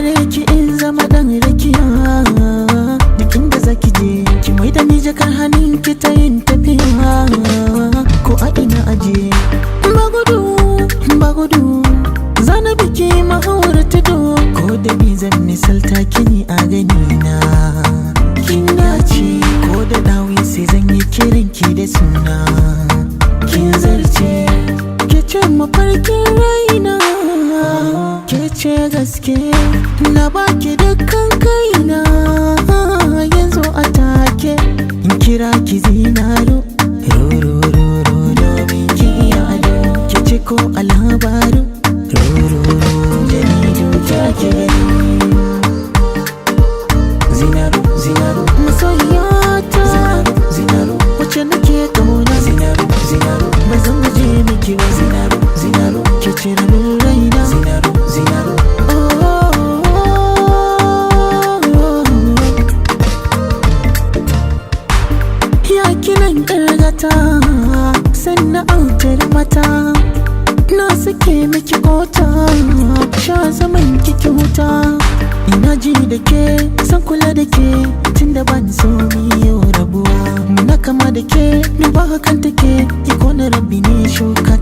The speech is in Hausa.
gare ki in zama dan rakiya, duk inda zaki je ki mai da ni jakar hannun ki ta yin tafiya, ko a ina aje. Ba gudu zana biki mahawar tudu, ko da bi zan misalta kini a gani na. Kin dace ko da dawi sai zan yi kiran ki da suna. Kin zarce ke ce mafarkin raina, ke ce gaske na baki dukkan kaina. Yanzu a take in kira ki zinaro, domin ki ado, ke ce ko a labaru, jaridu ta ke gani. Zinaro masoyiyata, zinaro wacce nake kauna, zinaro ba zan guje miki ba. Zinaro ke ce rabin raina, zinaro ya kinan ƙargata sannan autar mata, na sake miki kota sha zaman kiki huta. Ina ji da ke san kula da ke tunda ban so miyo rabuwa, muna kama da ke duba hakan take ki kona rabbi ne shuka